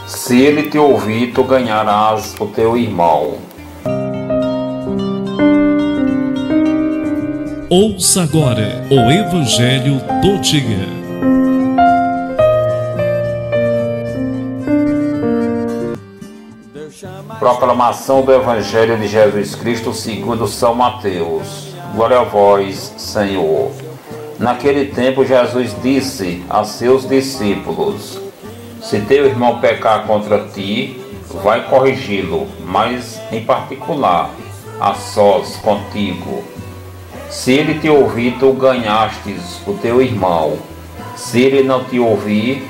Se ele te ouvir, tu ganharás o teu irmão. Ouça agora o Evangelho do Dia. Proclamação do Evangelho de Jesus Cristo segundo São Mateus. Glória a vós, Senhor. Naquele tempo Jesus disse a seus discípulos: se teu irmão pecar contra ti, vai corrigi-lo, mas em particular, a sós contigo. Se ele te ouvir, tu ganhastes o teu irmão. Se ele não te ouvir,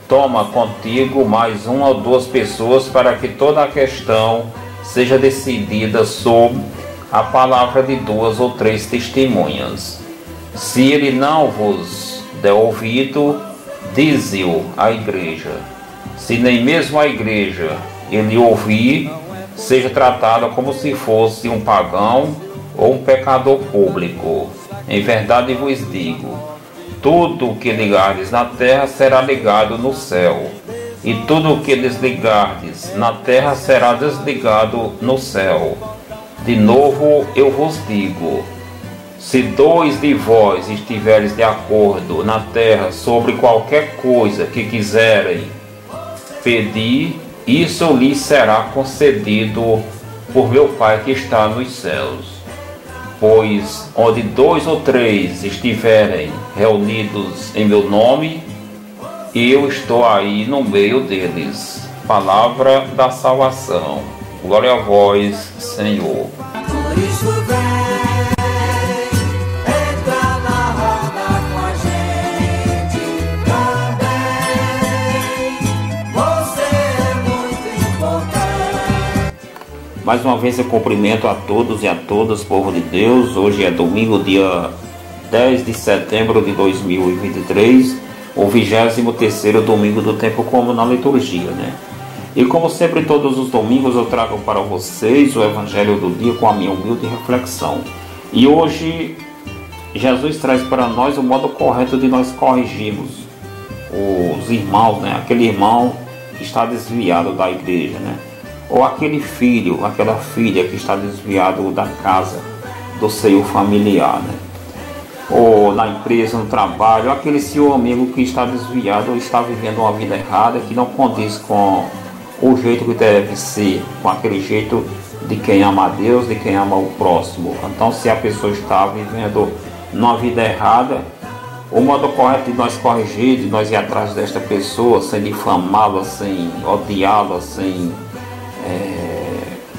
toma contigo mais uma ou duas pessoas, para que toda a questão seja decidida sob a palavra de duas ou três testemunhas. Se ele não vos der ouvido, dize-o à igreja. Se nem mesmo a igreja ele ouvir, seja tratado como se fosse um pagão ou um pecador público. Em verdade vos digo, tudo o que ligardes na terra será ligado no céu, e tudo o que desligardes na terra será desligado no céu. De novo eu vos digo, se dois de vós estiveres de acordo na terra sobre qualquer coisa que quiserem pedir, isso lhes será concedido por meu Pai que está nos céus. Pois onde dois ou três estiverem reunidos em meu nome, eu estou aí no meio deles. Palavra da salvação. Glória a vós, Senhor. Por isso vem, entra na roda com a gente também. Você é muito importante. Mais uma vez eu cumprimento a todos e a todas, povo de Deus. Hoje é domingo, dia 10 de setembro de 2023, o 23º domingo do tempo comum na liturgia, né? E como sempre, todos os domingos eu trago para vocês o Evangelho do dia com a minha humilde reflexão. E hoje Jesus traz para nós o modo correto de nós corrigirmos os irmãos, né? Aquele irmão que está desviado da igreja, né? Ou aquele filho, aquela filha que está desviado da casa, do seio familiar, né? Ou na empresa, no trabalho, aquele seu amigo que está desviado ou está vivendo uma vida errada, que não condiz com o jeito que deve ser, com aquele jeito de quem ama a Deus, de quem ama o próximo. Então, se a pessoa está vivendo numa vida errada, o modo correto de nós corrigir, de nós ir atrás desta pessoa, sem difamá-la, sem odiá-la, sem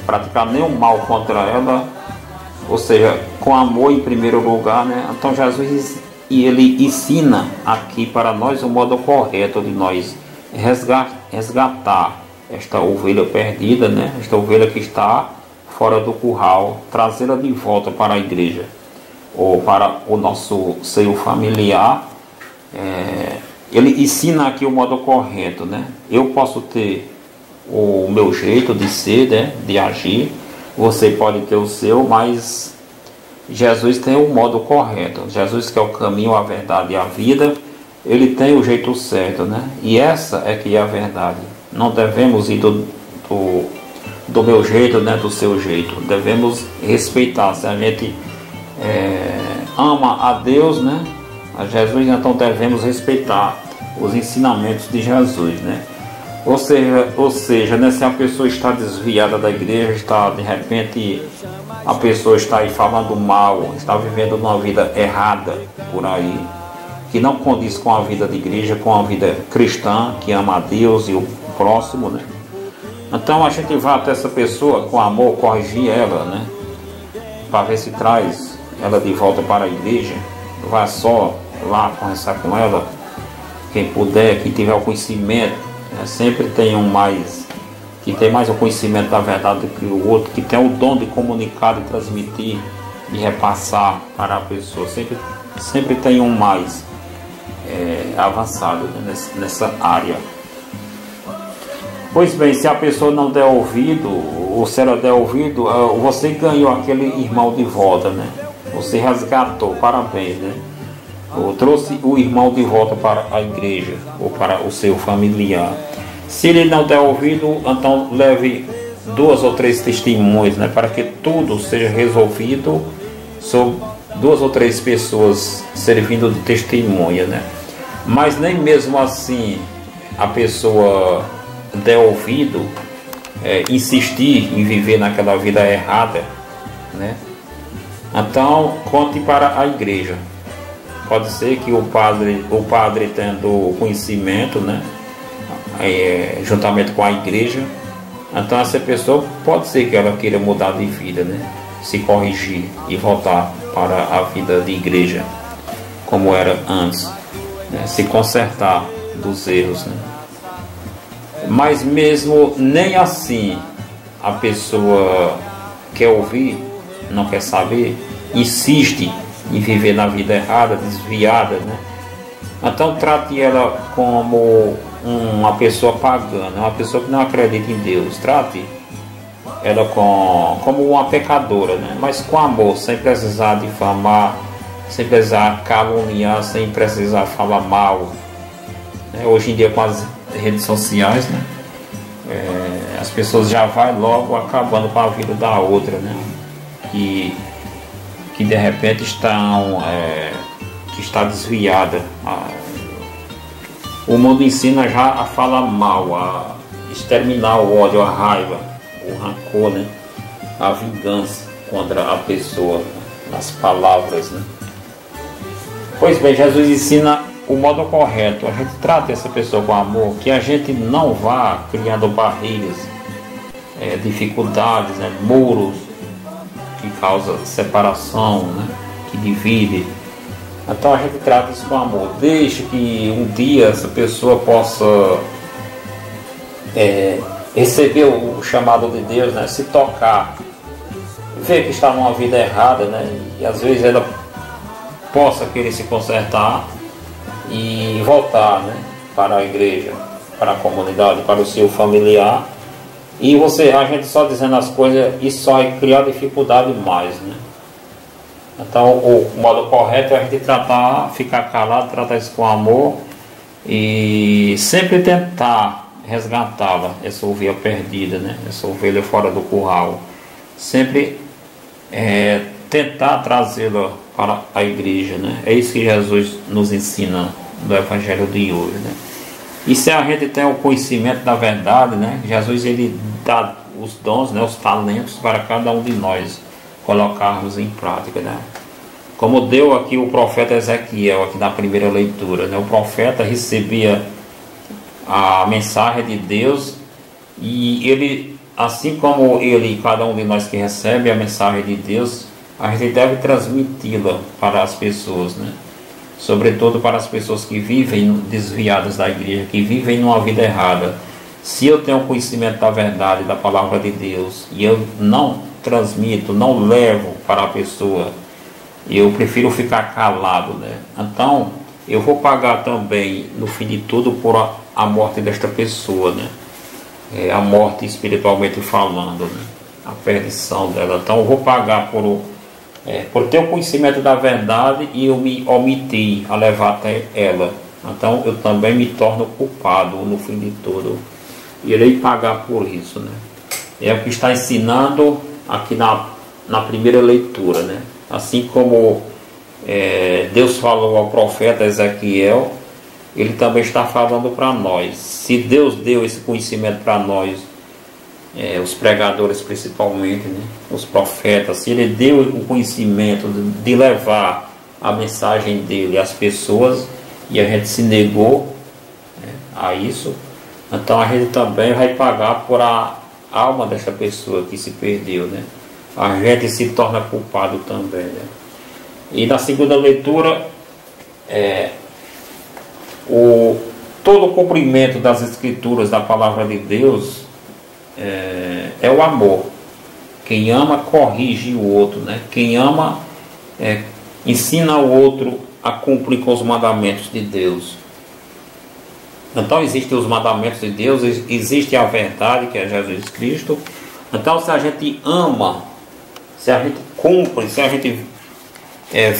praticar nenhum mal contra ela, ou seja, com amor em primeiro lugar, né? Então Jesus ele ensina aqui para nós o modo correto de nós resgatar esta ovelha perdida, né? Esta ovelha que está fora do curral, trazê-la de volta para a igreja ou para o nosso seio familiar. Ele ensina aqui o modo correto, né? Eu posso ter o meu jeito de ser, né? De agir, você pode ter o seu, mas Jesus tem o modo correto. Jesus, que é o caminho, a verdade e a vida, ele tem o jeito certo, né? E essa é que é a verdade. Não devemos ir do meu jeito, né? Do seu jeito. Devemos respeitar. Se a gente ama a Deus, né? A Jesus, então devemos respeitar os ensinamentos de Jesus, né? Ou seja, né, se a pessoa está desviada da igreja, está de repente, a pessoa está aí falando mal, está vivendo uma vida errada por aí, que não condiz com a vida de igreja, com a vida cristã, que ama a Deus e o próximo, né? Então a gente vai até essa pessoa com amor, corrigir ela, né? Para ver se traz ela de volta para a igreja. Vai só lá conversar com ela, quem puder, quem tiver o conhecimento. Sempre tem um mais, que tem mais o conhecimento da verdade do que o outro, que tem o dom de comunicar, de transmitir, de repassar para a pessoa. Sempre tem um mais avançado, né, nessa área. Pois bem, se a pessoa não der ouvido, ou se ela der ouvido, você ganhou aquele irmão de volta, né? Você resgatou, parabéns, né? ou trouxe o irmão de volta para a igreja ou para o seu familiar. Se ele não der ouvido, então leve 2 ou 3 testemunhos, né, para que tudo seja resolvido sob 2 ou 3 pessoas servindo de testemunha, né? Mas nem mesmo assim a pessoa der ouvido, insistir em viver naquela vida errada, né? Então conte para a igreja. Pode ser que o padre tendo conhecimento, né, juntamente com a igreja, então essa pessoa pode ser que ela queira mudar de vida, né, se corrigir e voltar para a vida de igreja como era antes, né, se consertar dos erros, né. Mas mesmo nem assim a pessoa quer ouvir, não quer saber, insiste em viver na vida errada, desviada, né? Então trate ela como uma pessoa pagã, uma pessoa que não acredita em Deus. Trate ela como uma pecadora, né? Mas com amor, sem precisar difamar, sem precisar caluniar, sem precisar falar mal, né? Hoje em dia com as redes sociais, né? As pessoas já vão logo acabando com a vida da outra, né? Que de repente está desviada. O mundo ensina já a falar mal, a exterminar o ódio, a raiva, o rancor, né? A vingança contra a pessoa, as palavras, né? Pois bem, Jesus ensina o modo correto. A gente trata essa pessoa com amor, que a gente não vá criando barreiras, dificuldades, né? Muros que causa separação, né? Que divide. Então a gente trata isso com amor. Deixe que um dia essa pessoa possa receber o chamado de Deus, né? Se tocar, ver que está numa vida errada, né? E às vezes ela possa querer se consertar e voltar, né? Para a igreja, para a comunidade, para o seu familiar. E a gente só dizendo as coisas, isso só vai criar dificuldade mais, né? Então o modo correto é a gente ficar calado, tratar isso com amor e sempre tentar resgatá-la, essa ovelha perdida, né? Essa ovelha fora do curral. Sempre tentar trazê-la para a igreja, né? É isso que Jesus nos ensina no Evangelho de hoje, né? E se a gente tem o conhecimento da verdade, né? Jesus ele dá os dons, né? Os talentos para cada um de nós colocarmos em prática, né? Como deu aqui o profeta Ezequiel aqui na primeira leitura, né? O profeta recebia a mensagem de Deus e ele, assim como ele, cada um de nós que recebe a mensagem de Deus, a gente deve transmiti-la para as pessoas, né? Sobretudo para as pessoas que vivem desviadas da igreja, que vivem numa vida errada. Se eu tenho conhecimento da verdade, da palavra de Deus, e eu não transmito, não levo para a pessoa, eu prefiro ficar calado, né? Então eu vou pagar também no fim de tudo por a morte desta pessoa, né? A morte espiritualmente falando, né? A perdição dela. Então eu vou pagar por ter o conhecimento da verdade e eu me omiti a levar até ela. Então eu também me torno culpado no fim de tudo. Irei pagar por isso, né? É o que está ensinando aqui na primeira leitura, né? Assim como Deus falou ao profeta Ezequiel, ele também está falando para nós. Se Deus deu esse conhecimento para nós, os pregadores principalmente, né? Os profetas, se ele deu o conhecimento de levar a mensagem dele às pessoas e a gente se negou, né, a isso, então a gente também vai pagar por a alma dessa pessoa que se perdeu, né? A gente se torna culpado também, né? E na segunda leitura, todo o cumprimento das escrituras, da palavra de Deus, é o amor. Quem ama corrige o outro, né? Quem ama ensina o outro a cumprir com os mandamentos de Deus. Então existem os mandamentos de Deus, existe a verdade que é Jesus Cristo. Então se a gente ama, se a gente cumpre, se a gente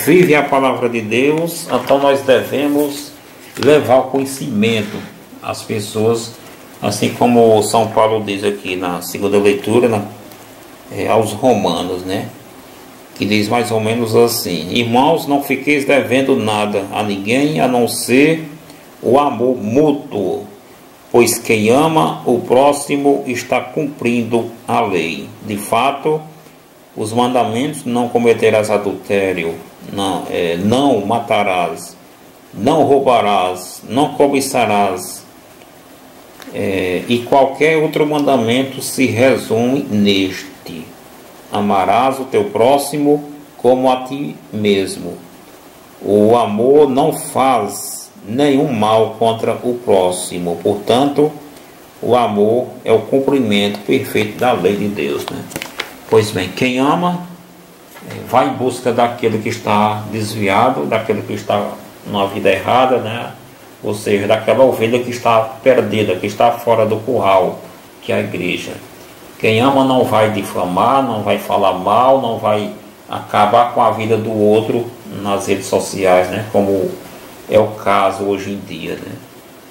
vive a palavra de Deus, então nós devemos levar o conhecimento às pessoas, assim como São Paulo diz aqui na segunda leitura, aos Romanos, né? Que diz mais ou menos assim: irmãos, não fiqueis devendo nada a ninguém, a não ser o amor mútuo, pois quem ama o próximo está cumprindo a lei. De fato, os mandamentos: não cometerás adultério, não matarás, não roubarás, não cobiçarás, e qualquer outro mandamento se resume neste: amarás o teu próximo como a ti mesmo. O amor não faz nenhum mal contra o próximo. Portanto, o amor é o cumprimento perfeito da lei de Deus, né? Pois bem, quem ama vai em busca daquele que está desviado, daquele que está numa vida errada, né? Ou seja, daquela ovelha que está perdida, que está fora do curral, que é a igreja. Quem ama não vai difamar, não vai falar mal, não vai acabar com a vida do outro nas redes sociais, né? Como é o caso hoje em dia, né?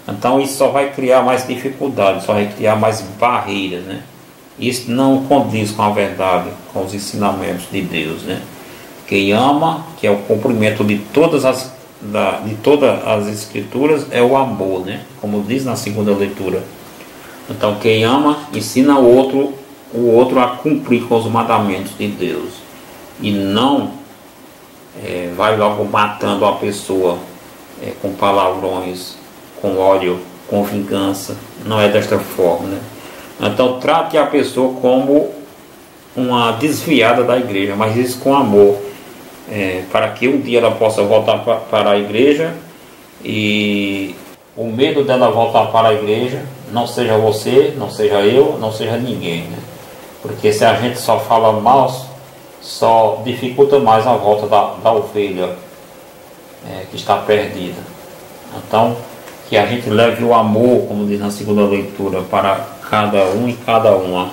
Então isso só vai criar mais dificuldades, só vai criar mais barreiras, né? Isso não condiz com a verdade, com os ensinamentos de Deus, né? Quem ama, que é o cumprimento de todas as escrituras, é o amor, né? Como diz na segunda leitura. Então quem ama ensina o outro a cumprir com os mandamentos de Deus, e não vai logo matando a pessoa com palavrões, com ódio, com vingança. Não é desta forma, né? Então trate a pessoa como uma desviada da igreja, mas isso com amor, para que um dia ela possa voltar para a igreja, e o medo dela voltar para a igreja não seja você, não seja eu, não seja ninguém, né? Porque se a gente só fala mal, só dificulta mais a volta da ovelha que está perdida. Então, que a gente leve o amor, como diz na segunda leitura, para cada um e cada uma,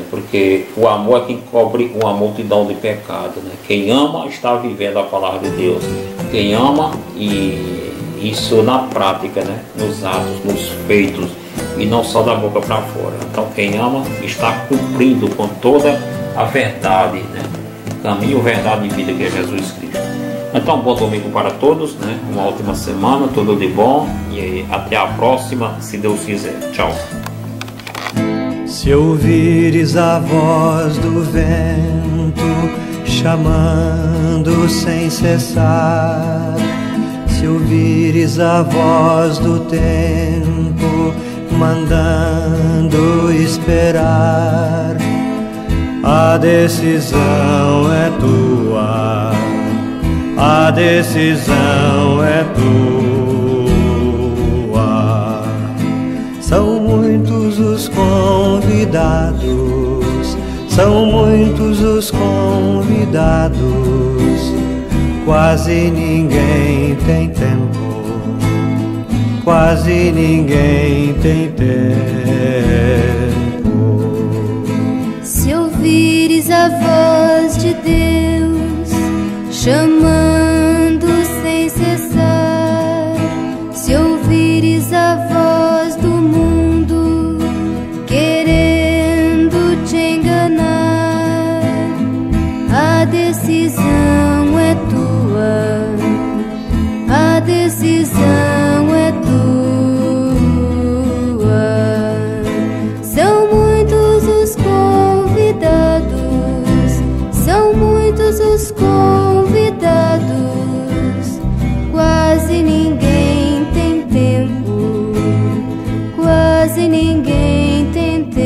porque o amor é quem cobre uma multidão de pecados, né? Quem ama está vivendo a palavra de Deus. Quem ama, e isso na prática, né? Nos atos, nos feitos, e não só da boca para fora. Então quem ama está cumprindo com toda a verdade, né? Caminho, verdade e vida, que é Jesus Cristo. Então, bom domingo para todos, né? Uma ótima semana, tudo de bom, e até a próxima, se Deus quiser. Tchau. Se ouvires a voz do vento chamando sem cessar, se ouvires a voz do tempo mandando esperar, a decisão é tua, a decisão é tua. São muitos os convidados, são muitos os convidados, quase ninguém tem tempo, quase ninguém tem tempo. Se ouvires a voz de Deus chamando sem cessar, se ouvires a voz do mundo querendo te enganar, a decisão é tua, a decisão é tua. São muitos os convidados, são muitos os convidados, quase ninguém tem tempo, quase ninguém tem tempo.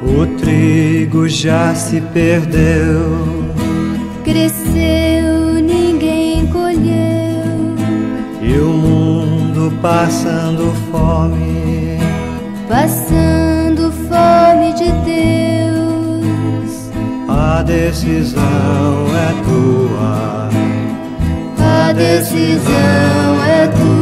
O trigo já se perdeu, Cresceu, ninguém colheu, e o mundo passando fome, passando fome de Deus. a decisão é tua, A decisão é tua.